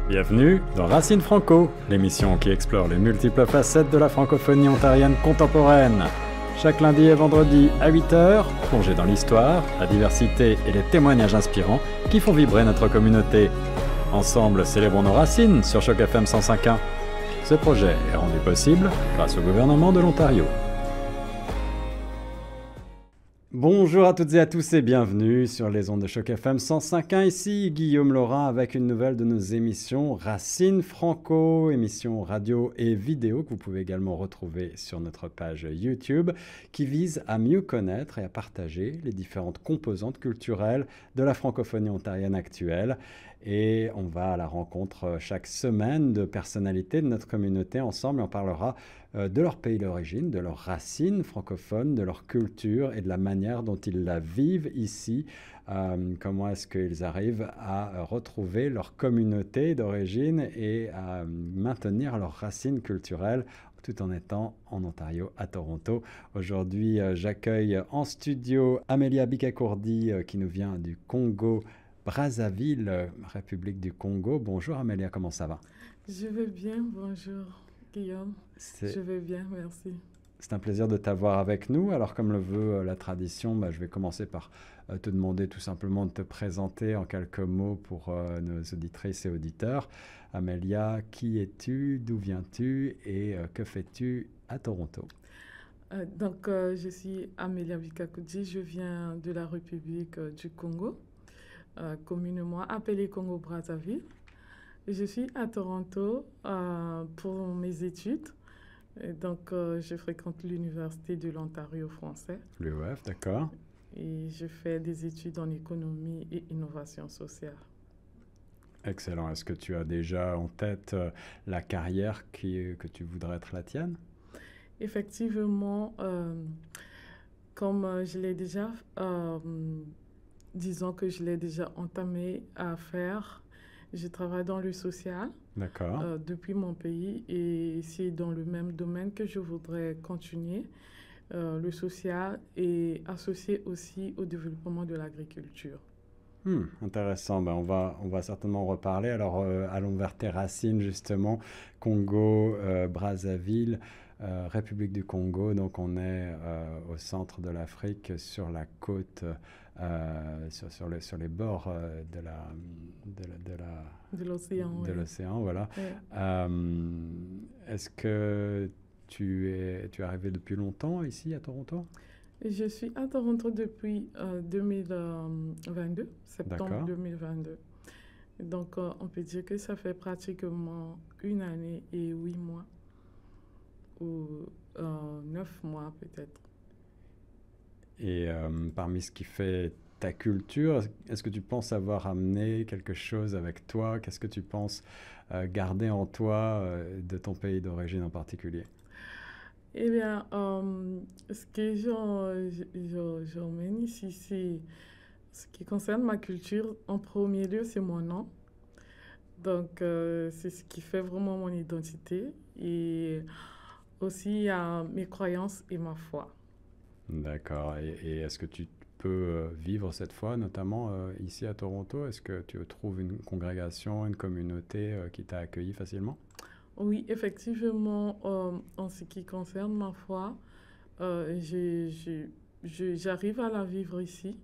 Bienvenue dans Racine Franco, l'émission qui explore les multiples facettes de la francophonie ontarienne contemporaine. Chaque lundi et vendredi à 8h, plongez dans l'histoire, la diversité et les témoignages inspirants qui font vibrer notre communauté. Ensemble, célébrons nos racines sur Choc FM 105.1. Ce projet est rendu possible grâce au gouvernement de l'Ontario. Bonjour à toutes et à tous et bienvenue sur les ondes de Choc FM 105.1. Ici Guillaume Laurin avec une nouvelle de nos émissions Racine Franco, émissions radio et vidéo que vous pouvez également retrouver sur notre page YouTube qui vise à mieux connaître et à partager les différentes composantes culturelles de la francophonie ontarienne actuelle. Et on va à la rencontre chaque semaine de personnalités de notre communauté ensemble et on parlera de leur pays d'origine, de leurs racines francophones, de leur culture et de la manière dont ils la vivent ici. Comment est-ce qu'ils arrivent à retrouver leur communauté d'origine et à maintenir leurs racines culturelles tout en étant en Ontario, à Toronto. Aujourd'hui, j'accueille en studio Amélia Bikakourdi qui nous vient du Congo Brazzaville, République du Congo. Bonjour Amélia, comment ça va? Je vais bien, bonjour Guillaume. Je vais bien, merci. C'est un plaisir de t'avoir avec nous. Alors comme le veut la tradition, je vais commencer par te demander tout simplement de te présenter en quelques mots pour nos auditrices et auditeurs. Amélia, qui es-tu, d'où viens-tu et que fais-tu à Toronto? Je suis Amélia Bikakourdi, je viens de la République du Congo. Communément appelé Congo-Brazzaville. Je suis à Toronto pour mes études. Et donc, je fréquente l'Université de l'Ontario français. L'UOF, d'accord. Et je fais des études en économie et innovation sociale. Excellent. Est-ce que tu as déjà en tête la carrière que tu voudrais être la tienne? Effectivement, comme je l'ai déjà... disons que je l'ai déjà entamé à faire. Je travaille dans le social depuis mon pays et c'est dans le même domaine que je voudrais continuer. Le social est associé aussi au développement de l'agriculture. Intéressant. On va certainement en reparler. Alors, allons vers tes racines, justement. Congo, Brazzaville, République du Congo. Donc, on est au centre de l'Afrique, sur la côte, sur les bords de l'océan. De l'océan, voilà. Ouais. Est-ce que tu es arrivé depuis longtemps ici à Toronto? Je suis à Toronto depuis 2022, septembre D'accord. 2022. Donc, on peut dire que ça fait pratiquement 1 année et 8 mois, ou 9 mois peut-être. Et parmi ce qui fait ta culture, est-ce que tu penses avoir amené quelque chose avec toi? Qu'est-ce que tu penses garder en toi de ton pays d'origine en particulier? Eh bien, ce que j'emmène ici, c'est ce qui concerne ma culture. En premier lieu, c'est mon nom. Donc, c'est ce qui fait vraiment mon identité. Et aussi, il y a mes croyances et ma foi. D'accord. Et est-ce que tu peux vivre cette foi, notamment ici à Toronto? Est-ce que tu trouves une congrégation, une communauté qui t'a accueilli facilement? Oui, effectivement, en ce qui concerne ma foi, j'arrive à la vivre ici,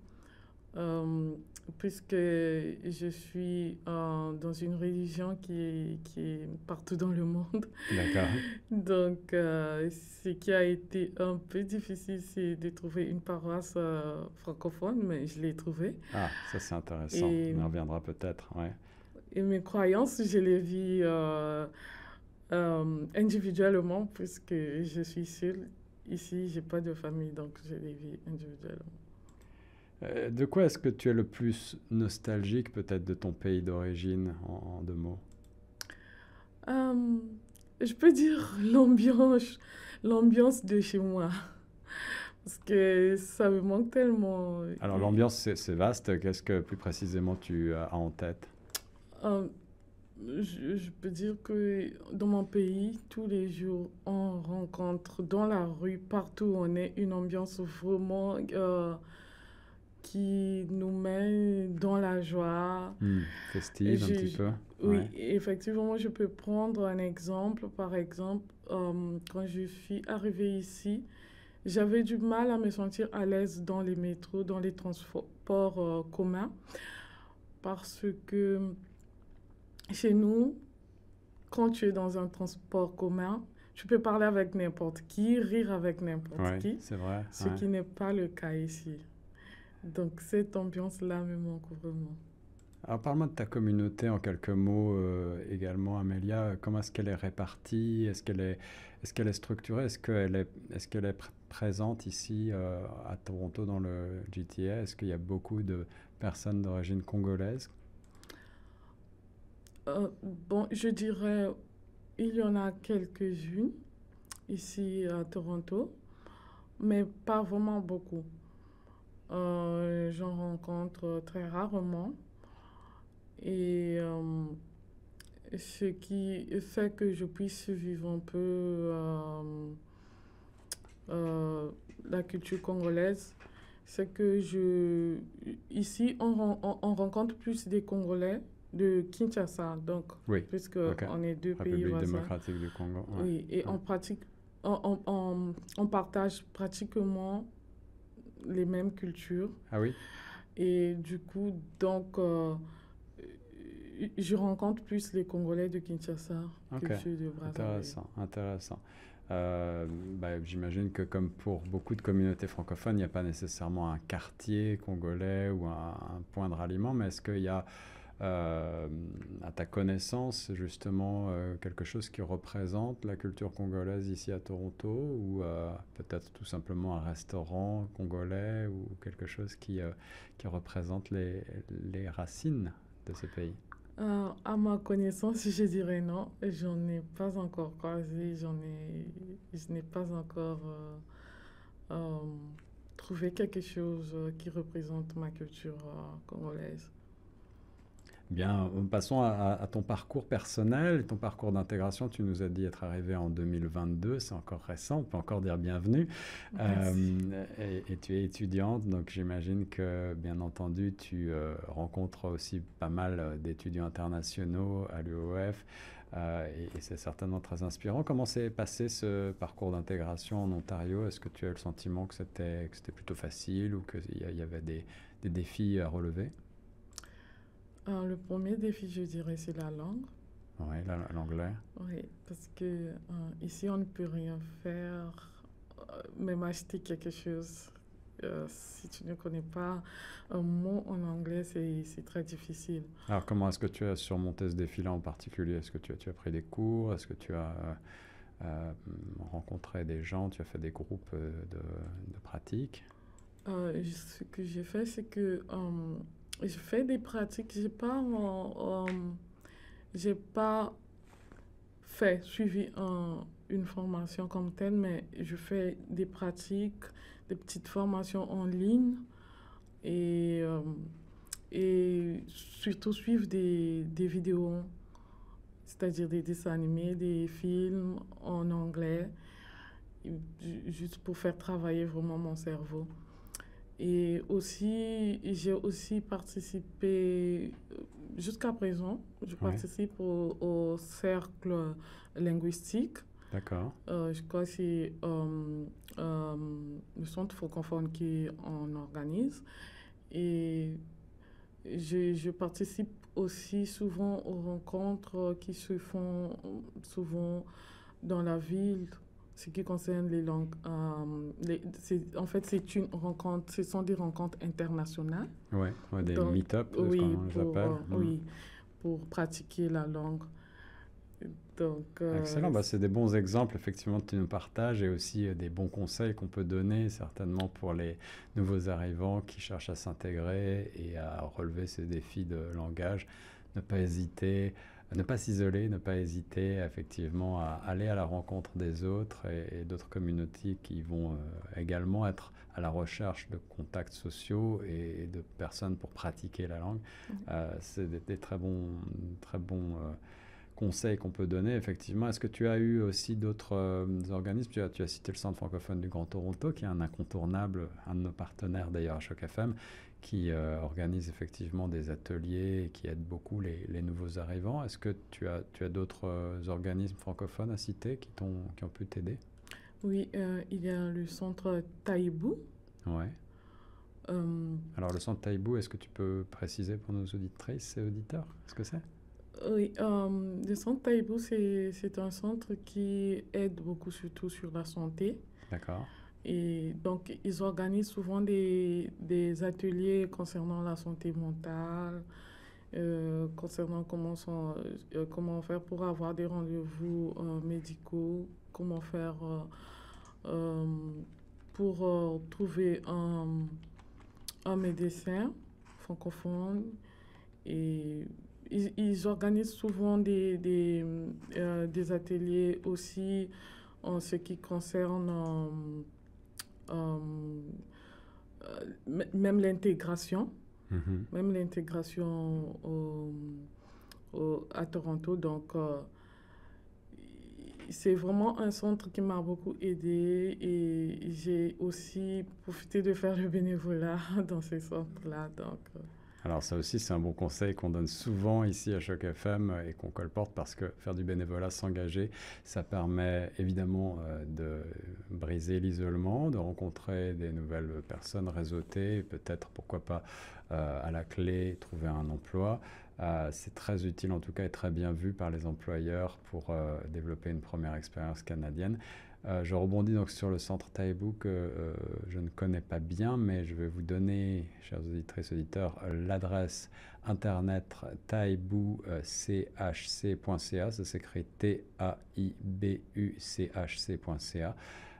puisque je suis dans une religion qui est partout dans le monde. D'accord. Donc, ce qui a été un peu difficile, c'est de trouver une paroisse francophone, mais je l'ai trouvée. Ah, ça c'est intéressant. On y reviendra peut-être, ouais. Et mes croyances, je les vis individuellement, puisque je suis seule. Ici, je n'ai pas de famille, donc je les vis individuellement. De quoi est-ce que tu es le plus nostalgique peut-être de ton pays d'origine en 2 mots? Je peux dire l'ambiance de chez moi, parce que ça me manque tellement. Alors l'ambiance c'est vaste, qu'est-ce que plus précisément tu as en tête? Je peux dire que dans mon pays, tous les jours, on rencontre dans la rue, partout où on est, une ambiance vraiment qui nous met dans la joie. Festive un petit peu. Oui, Ouais. effectivement, je peux prendre un exemple. Par exemple, quand je suis arrivée ici, j'avais du mal à me sentir à l'aise dans les métros, dans les transports communs, parce que chez nous, quand tu es dans un transport commun, tu peux parler avec n'importe qui, rire avec n'importe Oui, qui, c'est vrai. ce Ouais. qui n'est pas le cas ici. Donc cette ambiance-là me manque vraiment. Alors, parle-moi de ta communauté en quelques mots également, Amélia. Comment est-ce qu'elle est répartie? Est-ce qu'elle est structurée? Est-ce qu'elle est présente ici à Toronto dans le GTA? Est-ce qu'il y a beaucoup de personnes d'origine congolaise? Bon, je dirais, il y en a quelques-unes ici à Toronto, mais pas vraiment beaucoup. J'en rencontre très rarement. Et ce qui fait que je puisse vivre un peu euh, la culture congolaise, c'est que ici, on rencontre plus des Congolais de Kinshasa, donc, Oui, puisque ok. on est deux pays République voisins. démocratique du Congo. Ouais. Oui, et Ouais. on partage pratiquement les mêmes cultures. Ah oui? Et du coup, donc, je rencontre plus les Congolais de Kinshasa que Ok, ceux de Brazzaville. intéressant, intéressant. J'imagine que comme pour beaucoup de communautés francophones, il n'y a pas nécessairement un quartier congolais ou un point de ralliement, mais est-ce qu'il y a, à ta connaissance, justement, quelque chose qui représente la culture congolaise ici à Toronto, ou peut-être tout simplement un restaurant congolais, ou quelque chose qui représente les racines de ce pays? À ma connaissance, je dirais non. J'en ai pas encore croisé, je n'ai pas encore euh, trouvé quelque chose qui représente ma culture congolaise. Bien, passons à ton parcours personnel, ton parcours d'intégration. Tu nous as dit être arrivé en 2022, c'est encore récent, on peut encore dire bienvenue. Merci. Et tu es étudiante, donc j'imagine que, bien entendu, tu rencontres aussi pas mal d'étudiants internationaux à l'UOF, et c'est certainement très inspirant. Comment s'est passé ce parcours d'intégration en Ontario? Est-ce que tu as eu le sentiment que c'était plutôt facile ou qu'il y avait des défis à relever? Le premier défi, je dirais, c'est la langue. Oui, l'anglais. Oui, parce que ici, on ne peut rien faire, même acheter quelque chose. Si tu ne connais pas un mot en anglais, c'est très difficile. Alors, comment est-ce que tu as surmonté ce défi-là en particulier? Est-ce que tu as pris des cours? Est-ce que tu as euh, rencontré des gens? Tu as fait des groupes de pratique? Ce que j'ai fait, c'est que je fais des pratiques. J'ai pas suivi une formation comme telle, mais je fais des pratiques, des petites formations en ligne et, euh, et surtout suivre des vidéos, c'est-à-dire des dessins animés, des films en anglais, juste pour faire travailler vraiment mon cerveau. Et aussi, j'ai aussi participé, jusqu'à présent, je Oui, participe au cercle linguistique. d'accord. Je crois que c'est euh, le Centre francophone qui en organise. Et je participe aussi souvent aux rencontres qui se font souvent dans la ville, ce qui concerne les langues. En fait, c'est une rencontre, ce sont des rencontres internationales. Ouais, ouais, des Donc, meet-up, c'est ce oui, qu'on les appelle. oui, pour pratiquer la langue. Donc, Excellent, bah, c'est des bons exemples effectivement que tu nous partages et aussi des bons conseils qu'on peut donner certainement pour les nouveaux arrivants qui cherchent à s'intégrer et à relever ces défis de langage. Ne pas hésiter, ne pas s'isoler, ne pas hésiter effectivement à aller à la rencontre des autres et d'autres communautés qui vont également être à la recherche de contacts sociaux et de personnes pour pratiquer la langue. C'est des très bons conseils qu'on peut donner, effectivement. Est-ce que tu as eu aussi d'autres organismes? Tu as cité le Centre francophone du Grand Toronto, qui est un incontournable, un de nos partenaires d'ailleurs à Choc FM, qui organise effectivement des ateliers et qui aide beaucoup les nouveaux arrivants. Est-ce que tu as d'autres organismes francophones à citer qui ont pu t'aider? Oui, il y a le centre Taïbou. Ouais. Euh, Alors le centre Taïbou, est-ce que tu peux préciser pour nos auditrices et auditeurs ce que c'est? oui, le centre Taïbou, c'est un centre qui aide beaucoup surtout sur la santé. D'accord. Et donc, ils organisent souvent des ateliers concernant la santé mentale, concernant comment faire pour avoir des rendez-vous médicaux, comment faire euh, pour trouver un médecin francophone. Et ils organisent souvent des ateliers aussi en ce qui concerne euh, même l'intégration, Mhm. même l'intégration à Toronto. Donc, c'est vraiment un centre qui m'a beaucoup aidé et j'ai aussi profité de faire le bénévolat dans ce centre-là. Donc, Alors ça aussi, c'est un bon conseil qu'on donne souvent ici à Choc FM et qu'on colporte parce que faire du bénévolat, s'engager, ça permet évidemment de briser l'isolement, de rencontrer des nouvelles personnes, réseauter, peut-être, pourquoi pas, à la clé, trouver un emploi. C'est très utile en tout cas et très bien vu par les employeurs pour développer une première expérience canadienne. Je rebondis donc sur le centre Taïbou que je ne connais pas bien, mais je vais vous donner, chers auditrices et auditeurs, l'adresse internet taibouchc.ca. Ça s'écrit Taibuchc.ca.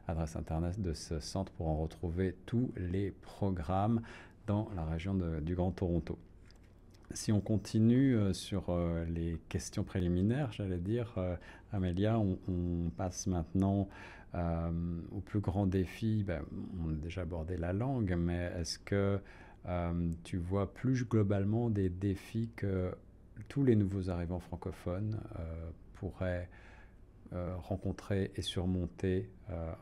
Adresse internet de ce centre pour en retrouver tous les programmes dans la région du Grand Toronto. Si on continue sur les questions préliminaires, j'allais dire, Amélia, on passe maintenant au plus grand défi. Ben, on a déjà abordé la langue, mais est-ce que tu vois plus globalement des défis que tous les nouveaux arrivants francophones pourraient rencontrer et surmonter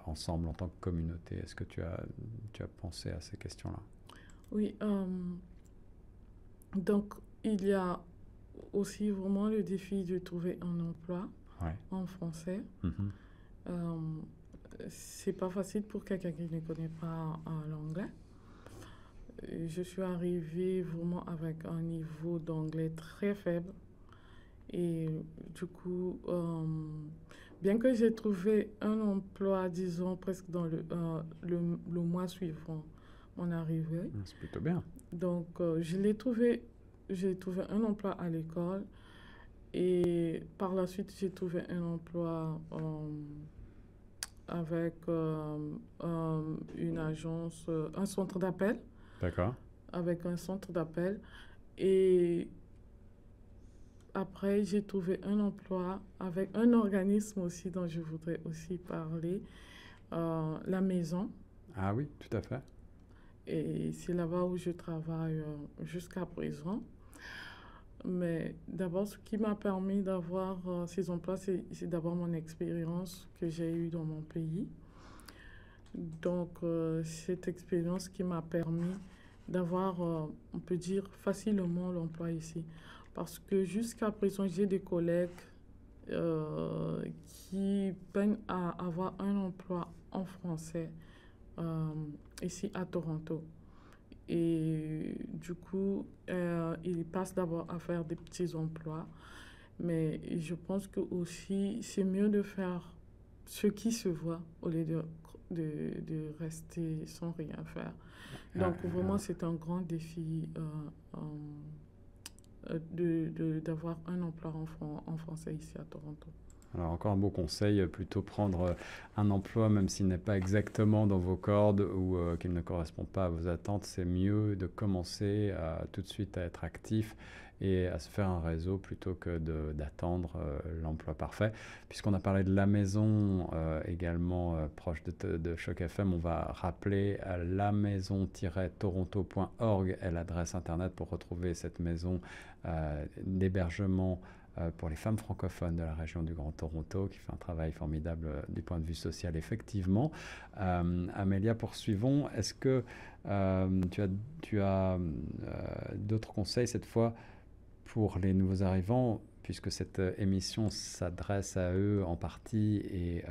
ensemble en tant que communauté? Est-ce que tu as pensé à ces questions-là? oui, donc il y a aussi vraiment le défi de trouver un emploi Ouais. en français. Mhm. Euh, c'est pas facile pour quelqu'un qui ne connaît pas l'anglais. Je suis arrivée vraiment avec un niveau d'anglais très faible. Et du coup, bien que j'ai trouvé un emploi, disons, presque dans le mois suivant mon arrivée, C'est plutôt bien. donc j'ai trouvé un emploi à l'école et par la suite, j'ai trouvé un emploi avec une agence, un centre d'appel, D'accord. avec un centre d'appel. Et après, j'ai trouvé un emploi avec un organisme aussi dont je voudrais aussi parler, la maison. Ah oui, tout à fait. Et c'est là-bas où je travaille jusqu'à présent. Mais d'abord, ce qui m'a permis d'avoir ces emplois, c'est d'abord mon expérience que j'ai eue dans mon pays. Donc, cette expérience qui m'a permis d'avoir, on peut dire, facilement l'emploi ici. Parce que jusqu'à présent, j'ai des collègues qui peinent à avoir un emploi en français euh, ici à Toronto. Et du coup, ils passent d'abord à faire des petits emplois. Mais je pense que aussi, c'est mieux de faire ce qui se voit au lieu de rester sans rien faire. Donc, vraiment, c'est un grand défi d'avoir un emploi en français ici à Toronto. Alors encore un beau conseil, plutôt prendre un emploi même s'il n'est pas exactement dans vos cordes ou qu'il ne correspond pas à vos attentes. C'est mieux de commencer tout de suite à être actif et à se faire un réseau plutôt que d'attendre l'emploi parfait. Puisqu'on a parlé de la maison également proche de Choc FM, on va rappeler lamaison-toronto.org est l'adresse internet pour retrouver cette maison d'hébergement pour les femmes francophones de la région du Grand Toronto, qui fait un travail formidable du point de vue social, effectivement. Amélia, poursuivons. Est-ce que tu as d'autres conseils cette fois pour les nouveaux arrivants, puisque cette émission s'adresse à eux en partie et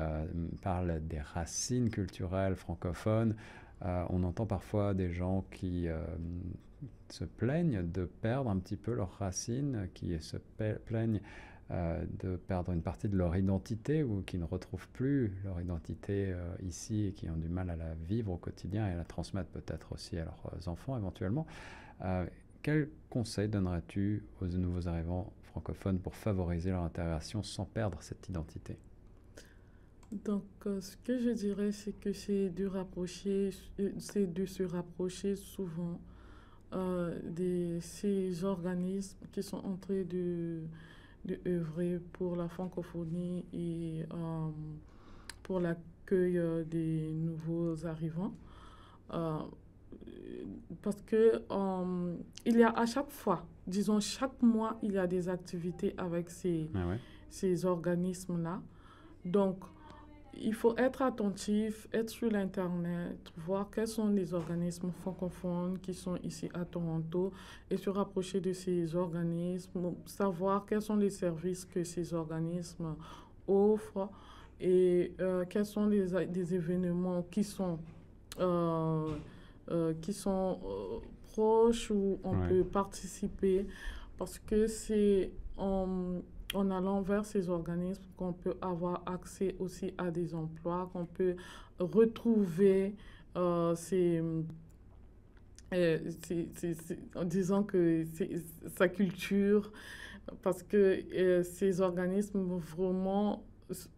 parle des racines culturelles francophones? On entend parfois des gens qui se plaignent de perdre un petit peu leurs racines, qui se plaignent de perdre une partie de leur identité ou qui ne retrouvent plus leur identité ici et qui ont du mal à la vivre au quotidien et à la transmettre peut-être aussi à leurs enfants éventuellement. Quel conseil donnerais-tu aux nouveaux arrivants francophones pour favoriser leur intégration sans perdre cette identité? Donc, ce que je dirais, c'est que c'est de se rapprocher souvent de ces organismes qui sont en train de œuvrer pour la francophonie et pour l'accueil des nouveaux arrivants. Euh, Parce que il y a à chaque fois, disons chaque mois, il y a des activités avec Ah ouais. ces organismes-là. Donc, il faut être attentif, être sur l'Internet, voir quels sont les organismes francophones qui sont ici à Toronto et se rapprocher de ces organismes, savoir quels sont les services que ces organismes offrent et quels sont des événements euh, qui sont proches où on Ouais. peut participer parce que c'est en allant vers ces organismes qu'on peut avoir accès aussi à des emplois, qu'on peut retrouver en disant que c'est sa culture, parce que ces organismes vraiment,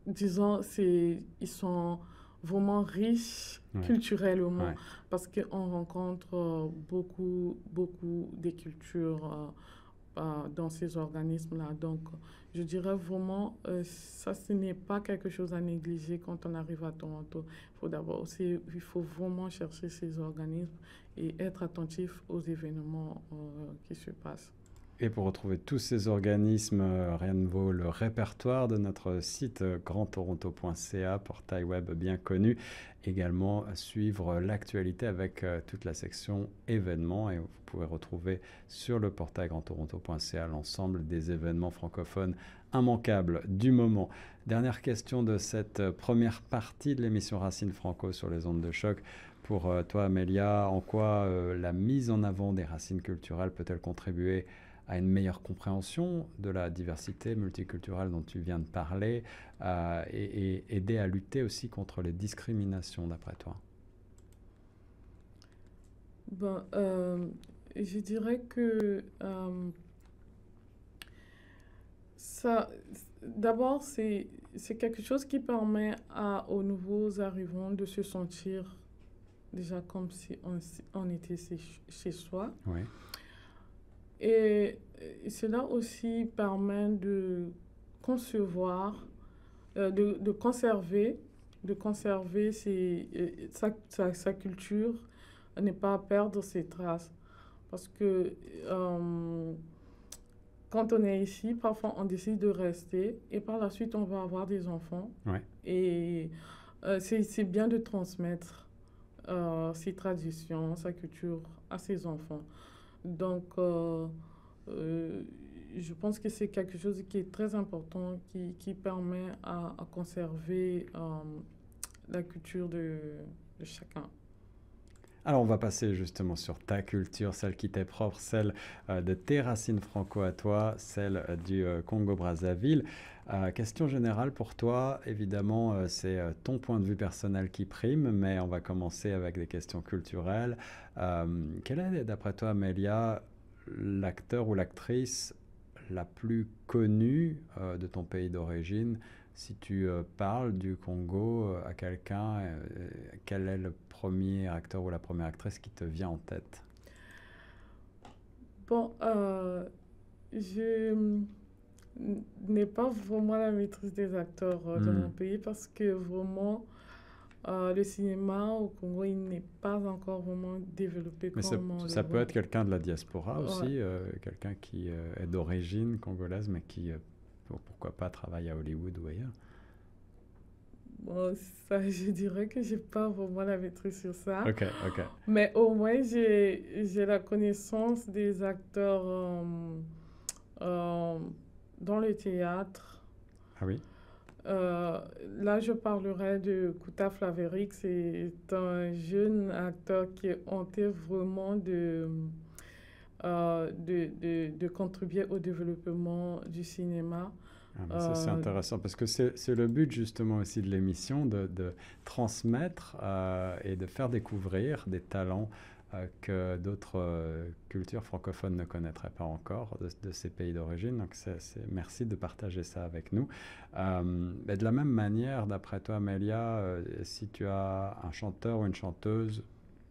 disons, ils sont vraiment riches Ouais. culturellement, Ouais. parce qu'on rencontre beaucoup des cultures dans ces organismes-là. Donc, je dirais vraiment, ça, ce n'est pas quelque chose à négliger quand on arrive à Toronto. Il faut vraiment chercher ces organismes et être attentif aux événements qui se passent. Et pour retrouver tous ces organismes, rien ne vaut le répertoire de notre site grandtoronto.ca, portail web bien connu. Également suivre l'actualité avec toute la section événements et vous pouvez retrouver sur le portail grandtoronto.ca l'ensemble des événements francophones immanquables du moment. Dernière question de cette première partie de l'émission Racine Franco sur les ondes de choc. Pour toi, Amélia, en quoi la mise en avant des racines culturelles peut-elle contribuer à une meilleure compréhension de la diversité multiculturelle dont tu viens de parler et aider à lutter aussi contre les discriminations, d'après toi? Ben, je dirais que ça, d'abord, c'est quelque chose qui permet aux nouveaux arrivants de se sentir déjà comme si on était chez soi. Oui. Et cela aussi permet de concevoir, de conserver sa culture, ne pas perdre ses traces. Parce que quand on est ici, parfois on décide de rester et par la suite on va avoir des enfants. Ouais. Et c'est bien de transmettre ses traditions, sa culture à ses enfants. Donc, je pense que c'est quelque chose qui est très important, qui permet à conserver la culture de chacun. Alors on va passer justement sur ta culture, celle qui t'est propre, celle de tes racines franco à toi, celle du Congo-Brazzaville. Question générale pour toi, évidemment c'est ton point de vue personnel qui prime, mais on va commencer avec des questions culturelles. Quel est d'après toi, Amélia, l'acteur ou l'actrice la plus connue de ton pays d'origine? Si tu parles du Congo à quelqu'un, quel est le premier acteur ou la première actrice qui te vient en tête? Bon, je n'ai pas vraiment la maîtrise des acteurs de mon pays parce que vraiment, Le cinéma au Congo, il n'est pas encore vraiment développé Mais comme on le ça peut voit. être quelqu'un de la diaspora Ouais. aussi, quelqu'un qui est d'origine congolaise, mais qui, pourquoi pas, travaille à Hollywood ou ailleurs. Bon, ça, je dirais que j'ai pas vraiment la maîtrise sur ça. Ok, ok. Mais au moins, j'ai la connaissance des acteurs euh, dans le théâtre. Ah oui? Euh, Là, je parlerai de Kouta Flaverick. C'est un jeune acteur qui est hanté vraiment de contribuer au développement du cinéma. Ah, mais ça, c'est Euh, intéressant parce que c'est le but justement aussi de l'émission, de transmettre et de faire découvrir des talents que d'autres cultures francophones ne connaîtraient pas encore de ces pays d'origine. Donc, merci de partager ça avec nous. Mais de la même manière, d'après toi, Amélia, si tu as un chanteur ou une chanteuse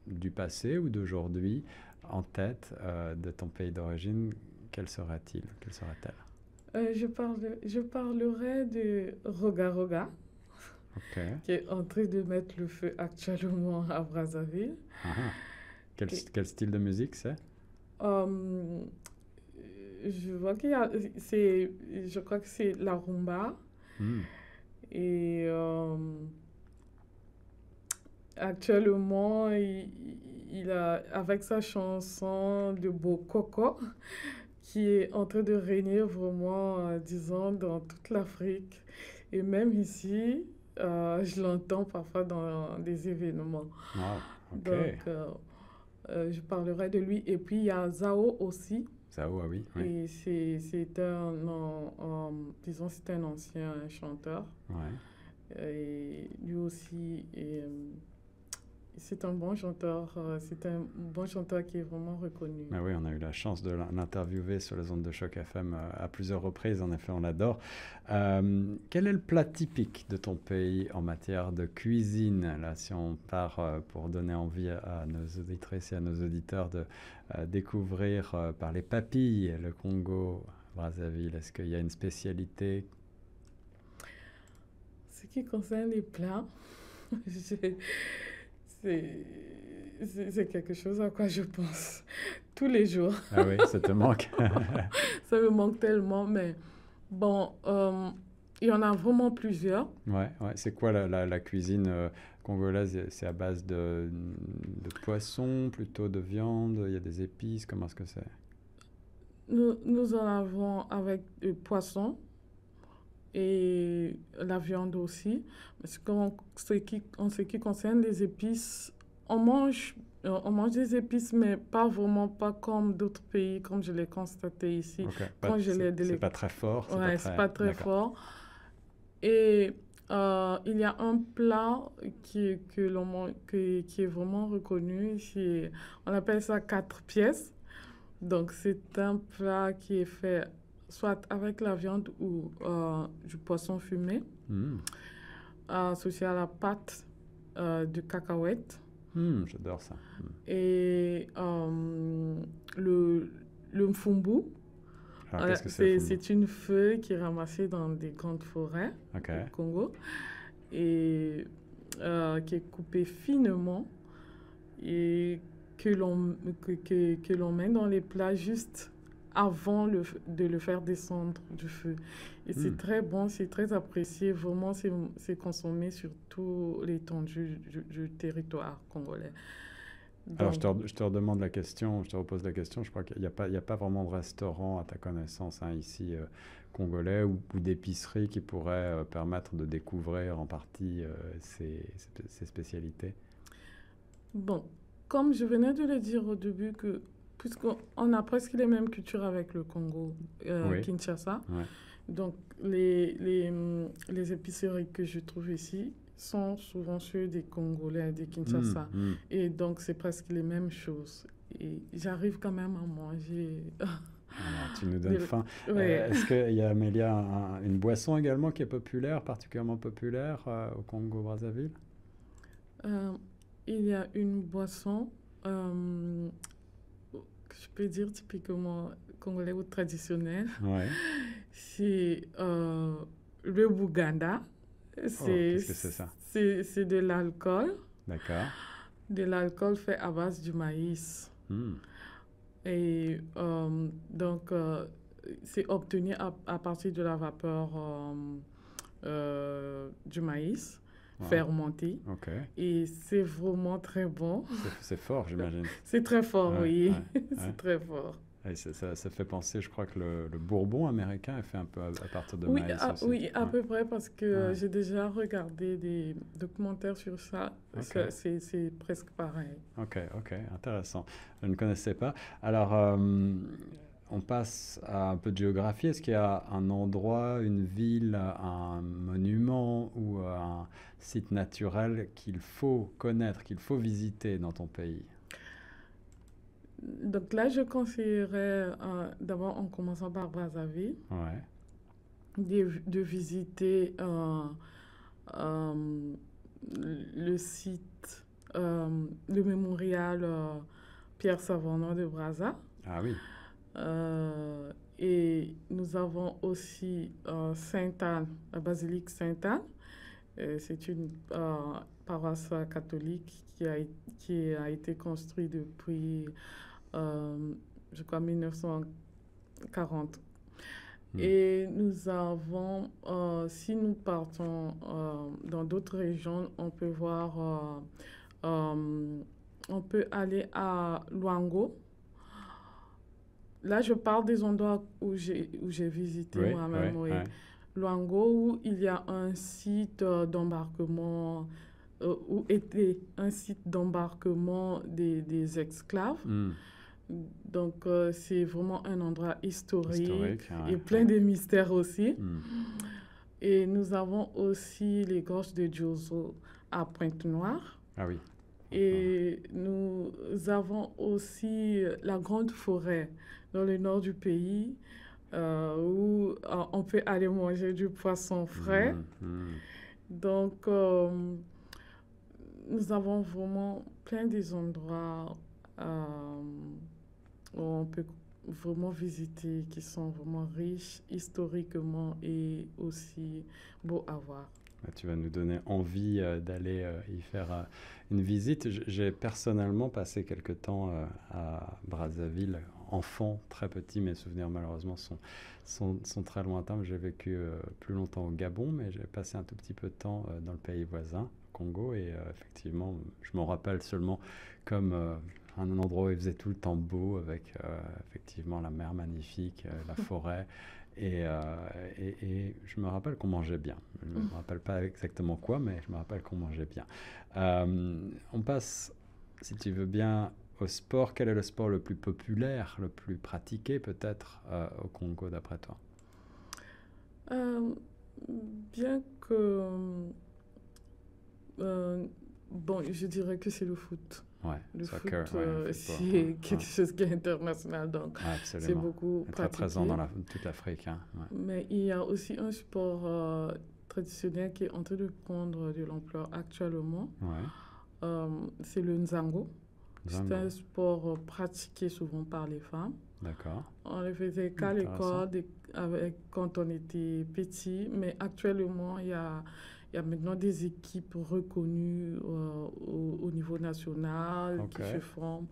du passé ou d'aujourd'hui en tête de ton pays d'origine, quel serait-il? Quelle serait-elle? je parlerai de Roga Roga, Ok. qui est en train de mettre le feu actuellement à Brazzaville. Ah, ah. Et, Quel style de musique c'est? euh, je vois je crois que c'est la rumba. Hmm. Et actuellement, il a, avec sa chanson de Bokoko, qui est en train de régner vraiment, disons, dans toute l'Afrique. Et même ici, je l'entends parfois dans des événements. Wow, ok. Donc, je parlerai de lui. Et puis, il y a Zao aussi. Zao, ah oui, oui. Et disons, c'est un ancien chanteur. Ouais. Et lui aussi, c'est un bon chanteur. C'est un bon chanteur qui est vraiment reconnu. Ah oui, on a eu la chance de l'interviewer sur les ondes de Choc FM à plusieurs reprises. En effet, on l'adore. Quel est le plat typique de ton pays en matière de cuisine? Là, si on part pour donner envie à nos auditrices et à nos auditeurs de découvrir par les papilles le Congo, Brazzaville, est-ce qu'il y a une spécialité? Ce qui concerne les plats, j'ai- c'est c'est quelque chose à quoi je pense tous les jours. Ah oui, ça te manque? Ça me manque tellement, mais bon, il y en a vraiment plusieurs. Ouais, ouais. C'est quoi la cuisine congolaise? C'est à base de poisson, plutôt de viande, il y a des épices, comment est-ce que c'est? Nous en avons avec le poisson et la viande aussi. Parce en ce qui concerne les épices, on mange des épices, mais pas vraiment, pas comme d'autres pays, comme je l'ai constaté ici. Ok, Quand je l'ai c'est pas très fort, c'est pas Ouais, c'est très... pas très D'accord. fort. Et il y a un plat qui est vraiment reconnu. On appelle ça 4 pièces. Donc, c'est un plat qui est fait soit avec la viande ou du poisson fumé, Hmm. associé à la pâte de cacahuète. J'adore ça. Et le mfumbu, Alors, qu'est-ce que c'est le fumbu? c'est une feuille qui est ramassée dans des grandes forêts Ok. au Congo et qui est coupée finement et que l'on met dans les plats juste avant de le faire descendre du feu. Et c'est Hmm. très bon, c'est très apprécié. Vraiment, c'est consommé sur tout l'étendue du territoire congolais. Alors, Donc, je te redemande la question, je te repose la question. Je crois qu'il n'y a pas vraiment de restaurant, à ta connaissance, hein, ici, congolais, ou d'épicerie qui pourrait permettre de découvrir en partie ces spécialités. bon, comme je venais de le dire au début, puisqu'on a presque les mêmes cultures avec le Congo, Oui. Kinshasa, Ouais. donc les épiceries que je trouve ici sont souvent ceux des Congolais, des Kinshasa. Hmm. Et donc, c'est presque les mêmes choses. Et j'arrive quand même à manger. Alors, tu nous donnes faim. Ouais. Est-ce qu'il y a, Amélia, une boisson également qui est populaire, particulièrement populaire au Congo-Brazzaville? Euh, il y a une boisson que je peux dire typiquement congolais ou traditionnelle. Ouais. C'est le Bouganda. Oh, C'est, qu'est-ce que c'est ça? c'est de l'alcool. D'accord. De l'alcool fait à base du maïs. Hmm. Et donc, c'est obtenu à partir de la vapeur du maïs Wow. fermenté. OK. Et c'est vraiment très bon. C'est fort, j'imagine. C'est très fort, Ouais, oui. ouais, ouais. C'est très fort. Et ça fait penser, je crois que le bourbon américain est fait un peu à partir de Oui, maïs aussi. oui, à Ouais, peu près, parce que ouais. j'ai déjà regardé des documentaires sur ça. OK, C'est presque pareil. OK, OK, intéressant. Je ne connaissais pas. Alors, on passe à un peu de géographie. Est-ce qu'il y a un endroit, une ville, un monument ou un site naturel qu'il faut connaître, qu'il faut visiter dans ton pays? Donc là, je conseillerais, d'abord en commençant par Brazzaville, Ouais. de visiter euh, le site, le mémorial Pierre Savorgnan de Brazza. Ah oui. Et nous avons aussi Sainte-Anne, la basilique Sainte-Anne. C'est une paroisse catholique qui a été construite depuis, je crois, 1940. Hmm. Et nous avons, si nous partons dans d'autres régions, on peut voir, on peut aller à Luango. Là, je parle des endroits où j'ai visité Oui, oui, moi-même, oui. oui. Luango, où il y a un site d'embarquement, où était un site d'embarquement des esclaves. Hmm. Donc, c'est vraiment un endroit historique Historique, et ouais, plein ouais. de mystères aussi. Hmm. Et nous avons aussi les gorges de Diozo à Pointe-Noire. Ah oui. Et nous avons aussi la grande forêt dans le nord du pays où on peut aller manger du poisson frais. Hmm, hmm. Donc, nous avons vraiment plein des endroits où on peut vraiment visiter qui sont vraiment riches historiquement et aussi beaux à voir. Tu vas nous donner envie d'aller y faire une visite. J'ai personnellement passé quelque temps à Brazzaville, enfant, très petit. Mes souvenirs malheureusement sont très lointains. J'ai vécu plus longtemps au Gabon, mais j'ai passé un tout petit peu de temps dans le pays voisin, Congo. Et effectivement, je m'en rappelle seulement comme un endroit où il faisait tout le temps beau, avec effectivement la mer magnifique, la forêt. Et je me rappelle qu'on mangeait bien. Je ne me rappelle pas exactement quoi, mais je me rappelle qu'on mangeait bien. On passe, si tu veux bien, au sport. Quel est le sport le plus populaire, le plus pratiqué peut-être au Congo d'après toi? Euh, Bien que, bon, je dirais que c'est le foot. Ouais, Le soccer, foot, ouais, football. Ouais, c'est quelque chose qui est international, donc ouais, c'est absolument. beaucoup Très présent pratiqué. dans toute l'Afrique. Hein, ouais. Mais il y a aussi un sport traditionnel qui est en train de prendre de l'ampleur actuellement. Ouais, C'est le Nzango. C'est Zango. un sport pratiqué souvent par les femmes. D'accord. On le faisait qu'à Intéressant. l'école quand on était petit, mais actuellement, il y a maintenant des équipes reconnues au niveau national Ok. qui se forment.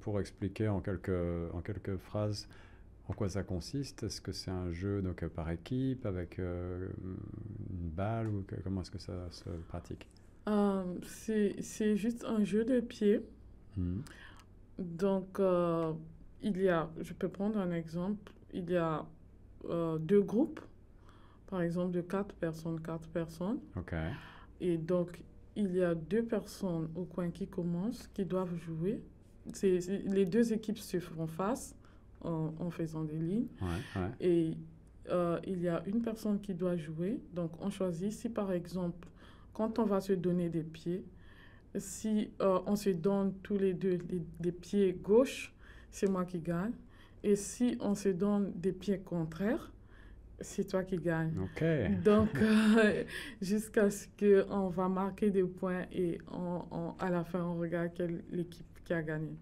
Pour expliquer en quelques phrases en quoi ça consiste, est-ce que c'est un jeu donc, par équipe avec une balle ou comment est-ce que ça se pratique? C'est juste un jeu de pied. Mhm. Donc, je peux prendre un exemple, il y a deux groupes, par exemple de quatre personnes. Ok. Et donc, il y a deux personnes au coin qui commencent, qui doivent jouer. Les deux équipes se font face en faisant des lignes. Ouais, ouais. Et il y a une personne qui doit jouer. Donc, on choisit si, par exemple, quand on va se donner des pieds, si on se donne tous les deux des pieds gauche, c'est moi qui gagne. Et si on se donne des pieds contraires, c'est toi qui gagne. Ok. Donc, jusqu'à ce qu'on va marquer des points et à la fin, on regarde quelle l'équipe qui a gagné.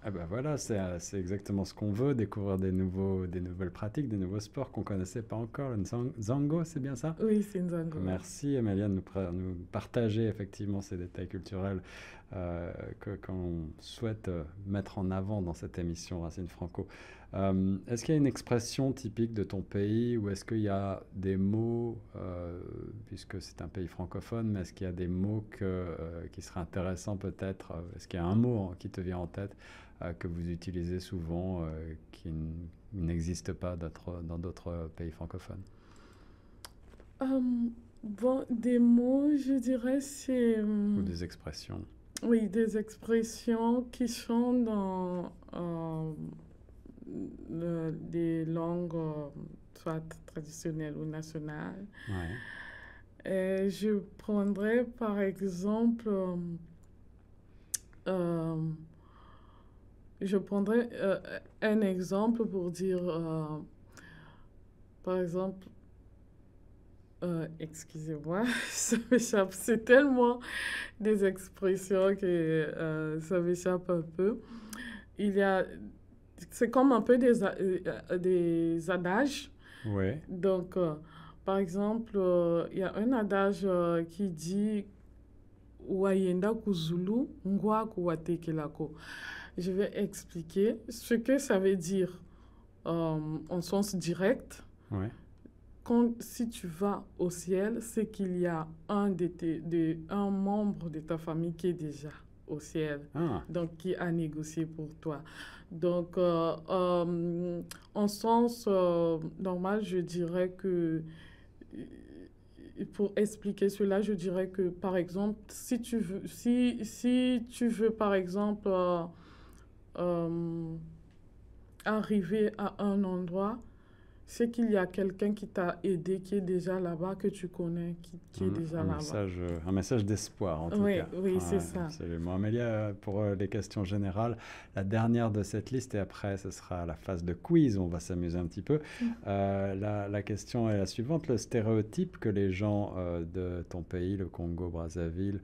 Ah bah voilà, c'est exactement ce qu'on veut, découvrir des nouvelles pratiques, des nouveaux sports qu'on ne connaissait pas encore. Le Zango, c'est bien ça? Oui, c'est Nzango. Merci Amélia de nous partager effectivement ces détails culturels qu'on souhaite mettre en avant dans cette émission Racine Franco. Est-ce qu'il y a une expression typique de ton pays ou est-ce qu'il y a des mots, puisque c'est un pays francophone, mais est-ce qu'il y a des mots qui seraient intéressants peut-être est-ce qu'il y a un mot qui te vient en tête que vous utilisez souvent qui n'existe pas dans d'autres pays francophones? Bon, des mots, je dirais, c'est... Ou des expressions? Oui, des expressions qui sont dans des langues soit traditionnelles ou nationales. Ouais. Et je prendrais par exemple, je prendrais un exemple pour dire, par exemple, excusez-moi, ça m'échappe, c'est tellement des expressions que ça m'échappe un peu. Il y a, c'est comme un peu des adages. Ouais. Donc, par exemple, il y a un adage qui dit Wayenda kuzulu, ngwa kuwatekelako. Je vais expliquer ce que ça veut dire en sens direct. Ouais. Si tu vas au ciel, c'est qu'il y a un membre de ta famille qui est déjà au ciel, donc qui a négocié pour toi. Donc, en sens normal, je dirais que, pour expliquer cela, je dirais que, par exemple, si tu veux par exemple, arriver à un endroit, c'est qu'il y a quelqu'un qui t'a aidé, qui est déjà là-bas, que tu connais, qui est déjà là-bas. Un message d'espoir, en tout cas. Oui, c'est ça. Absolument. Amélia, pour les questions générales, la dernière de cette liste, et après, ce sera la phase de quiz, on va s'amuser un petit peu. La question est la suivante. Le stéréotype que les gens de ton pays, le Congo-Brazzaville,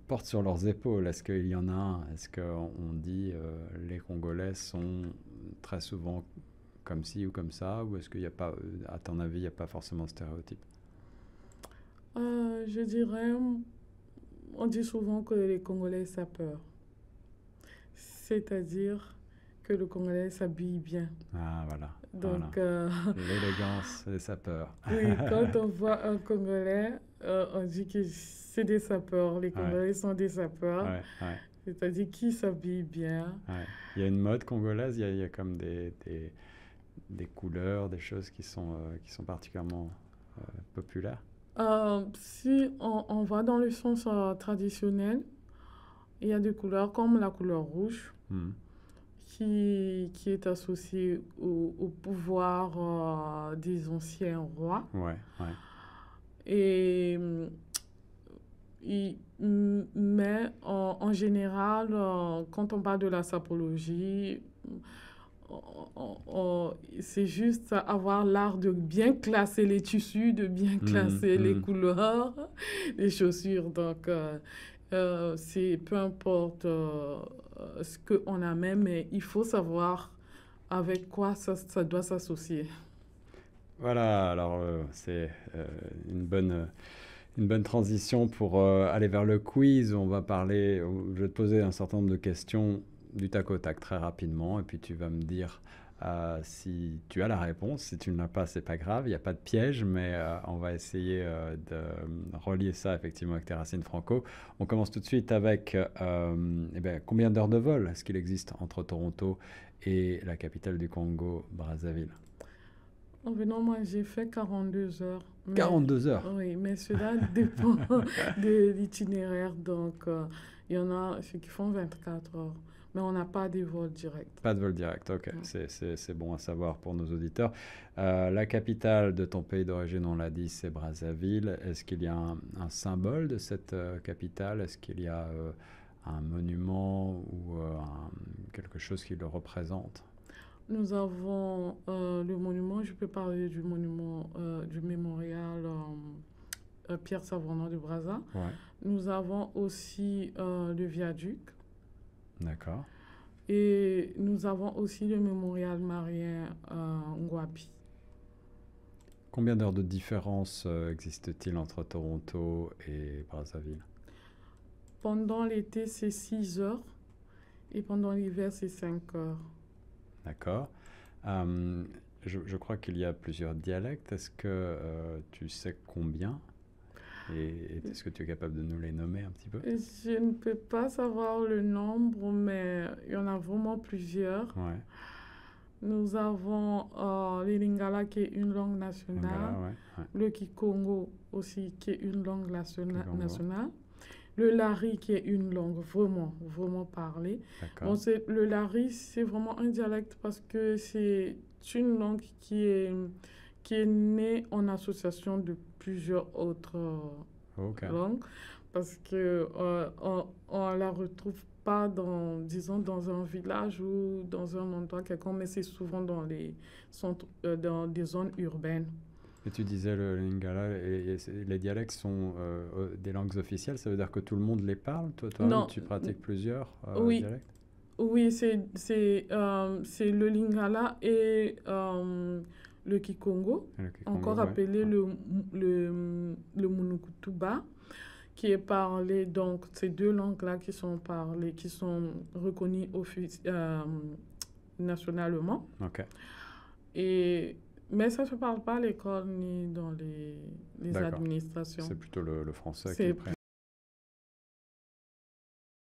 portent sur leurs épaules, est-ce qu'il y en a un? Est-ce qu'on dit les Congolais sont très souvent comme ci ou comme ça, ou est-ce qu'il n'y a pas, à ton avis, il n'y a pas forcément de stéréotype? Je dirais, on dit souvent que les Congolais sapeurs. C'est-à-dire que le Congolais s'habille bien. Ah, voilà. Donc, l'élégance des sapeurs. Oui, quand on voit un Congolais, on dit que c'est des sapeurs. Les Congolais sont des sapeurs. Ouais. C'est-à-dire qu'ils s'habillent bien. Ouais. Il y a une mode congolaise, il y a comme des couleurs, des choses qui sont particulièrement populaires. Si on va dans le sens traditionnel, il y a des couleurs comme la couleur rouge qui est associée au pouvoir des anciens rois. Ouais. Mais en général, quand on parle de la sapologie, c'est juste avoir l'art de bien classer les tissus, de bien classer les couleurs, les chaussures. Donc, c'est peu importe ce qu'on a même, mais il faut savoir avec quoi ça doit s'associer. Voilà, alors c'est une bonne transition pour aller vers le quiz. On va parler, je vais te poser un certain nombre de questions du tac au tac très rapidement et puis tu vas me dire si tu as la réponse. Si tu ne l'as pas, c'est pas grave, il n'y a pas de piège, mais on va essayer de relier ça effectivement avec tes racines franco. On commence tout de suite avec combien d'heures de vol est-ce qu'il existe entre Toronto et la capitale du Congo, Brazzaville? Non, moi j'ai fait 42 heures. 42 heures? Oui, mais cela dépend de l'itinéraire. Donc, il y en a ceux qui font 24 heures. Mais on n'a pas de vol direct. Pas de vol direct, ok. C'est bon à savoir pour nos auditeurs. La capitale de ton pays d'origine, on l'a dit, c'est Brazzaville. Est-ce qu'il y a un symbole de cette capitale? Est-ce qu'il y a un monument ou quelque chose qui le représente? Nous avons le monument, je peux parler du monument du mémorial Pierre Savorgnan de Brazza. Ouais. Nous avons aussi le viaduc. D'accord. Et nous avons aussi le mémorial marien Ngwapi. Combien d'heures de différence existe-t-il entre Toronto et Brazzaville? Pendant l'été, c'est 6 heures et pendant l'hiver, c'est 5 heures. D'accord. Je crois qu'il y a plusieurs dialectes. Est-ce que tu sais combien? Et est-ce que tu es capable de nous les nommer un petit peu? Je ne peux pas savoir le nombre, mais il y en a vraiment plusieurs. Ouais. Nous avons le Lingala qui est une langue nationale, Lingala, ouais. le Kikongo aussi qui est une langue Kikongo. nationale, le Lari qui est une langue vraiment, vraiment parlée. D'accord. Bon, le Lari, c'est vraiment un dialecte parce que c'est une langue qui est née en association de plusieurs autres Ok. langues parce que on la retrouve pas dans, disons, dans un village ou dans un endroit quelconque, mais c'est souvent dans les centres, dans des zones urbaines. Et tu disais le Lingala, et les dialectes sont des langues officielles, ça veut dire que tout le monde les parle? Toi-même, Non, tu pratiques plusieurs oui, dialectes? oui, c'est le Lingala et le Kikongo, Et le Kikongo, encore ouais. appelé le Munukutuba, qui est parlé, donc ces deux langues-là qui sont parlées, qui sont reconnues nationalement. Ok. Mais ça ne se parle pas à l'école ni dans les D'accord. administrations. C'est plutôt le français qui C'est est